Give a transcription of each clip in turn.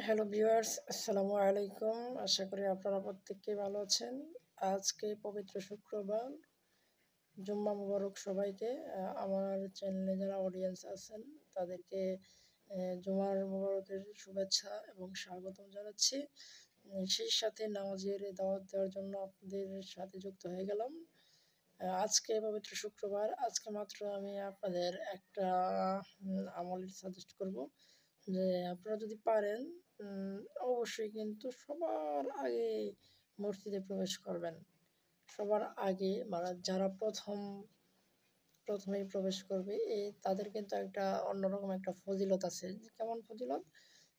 Hello viewers, আসসালামু আলাইকুম। আশা করি আপনারা প্রত্যেকেই ভালো আছেন। আজকে পবিত্র শুক্রবার, জুম্মা মুবারক সবাইকে। আমার চ্যানেলে যারা অডিয়েন্স আছেন তাদেরকে জুমার মুবারকের শুভেচ্ছা এবং স্বাগতম জানাচ্ছি। সেই সাথে নামাজের দাওয়াত দেওয়ার জন্য আপনাদের সাথে যুক্ত হয়ে গেলাম। আজকে পবিত্র শুক্রবার, আজকে মাত্র আমি আপনাদের একটা আমল সাজেস্ট করব যে আপনারা যদি পারেন অবশ্যই কিন্তু সবার আগে মসজিদে প্রবেশ করবেন। সবার আগে মানে যারা প্রথমেই প্রবেশ করবে তাদের কিন্তু একটা অন্যরকম একটা ফজিলত আছে। কেমন ফজিলত?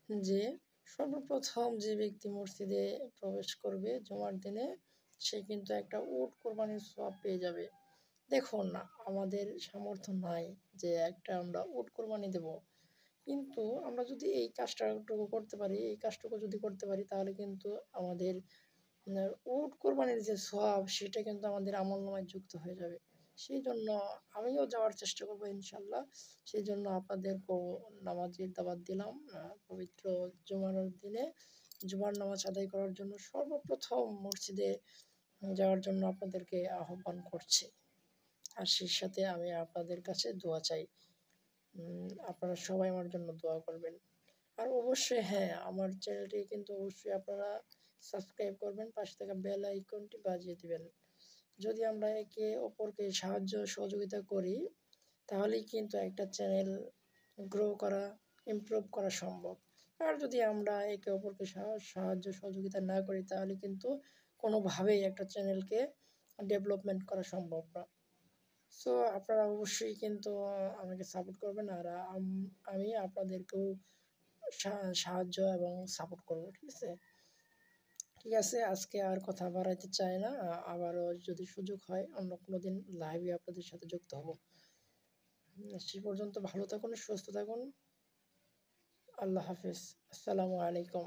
যে সর্বপ্রথম যে ব্যক্তি মসজিদে প্রবেশ করবে জুমার দিনে সে কিন্তু একটা উট কোরবানির সওয়াব পেয়ে যাবে। দেখুন না, আমাদের সামর্থ্য নাই যে একটা আমরা উট কোরবানি দেব, কিন্তু আমরা যদি এই কাজটাটুকু করতে পারি, এই কাজটুকু যদি করতে পারি তাহলে কিন্তু আমাদের উট কোরবানির যে সওয়াব সেটা কিন্তু আমাদের আমলনামায় যুক্ত হয়ে যাবে। সেই জন্য আমিও যাওয়ার চেষ্টা করবো ইনশাল্লাহ। সেই জন্য আপনাদেরকেও নামাজের দাওয়াত দিলাম। পবিত্র জুমার দিনে জুমার নামাজ আদায় করার জন্য সর্বপ্রথম মসজিদে যাওয়ার জন্য আপনাদেরকে আহ্বান করছি। আর সেই সাথে আমি আপনাদের কাছে দোয়া চাই। আপনারা সবাই আমার জন্য দোয়া করবেন। আর অবশ্যই হ্যাঁ, আমার চ্যানেলটি কিন্তু অবশ্যই আপনারা সাবস্ক্রাইব করবেন, পাশে থাকা বেল আইকনটি বাজিয়ে দিবেন। যদি আমরা একে অপরকে সাহায্য সহযোগিতা করি তাহলেই কিন্তু একটা চ্যানেল গ্রো করা, ইমপ্রুভ করা সম্ভব। আর যদি আমরা একে অপরকে সাহায্য সহযোগিতা না করি তাহলে কিন্তু কোনোভাবেই একটা চ্যানেলকে ডেভেলপমেন্ট করা সম্ভব না। সো আপনারা অবশ্যই কিন্তু আমাকে সাপোর্ট করবেন, আর আমি আপনাদেরকেও সাহায্য এবং সাপোর্ট করব। ঠিক আছে, ঠিক আছে, আজকে আর কথা বাড়াইতে চাই না। আবারও যদি সুযোগ হয় অন্য কোনো দিন লাইভে আপনাদের সাথে যুক্ত হব। সে পর্যন্ত ভালো থাকুন, সুস্থ থাকুন। আল্লাহ হাফিজ। আসসালামু আলাইকুম।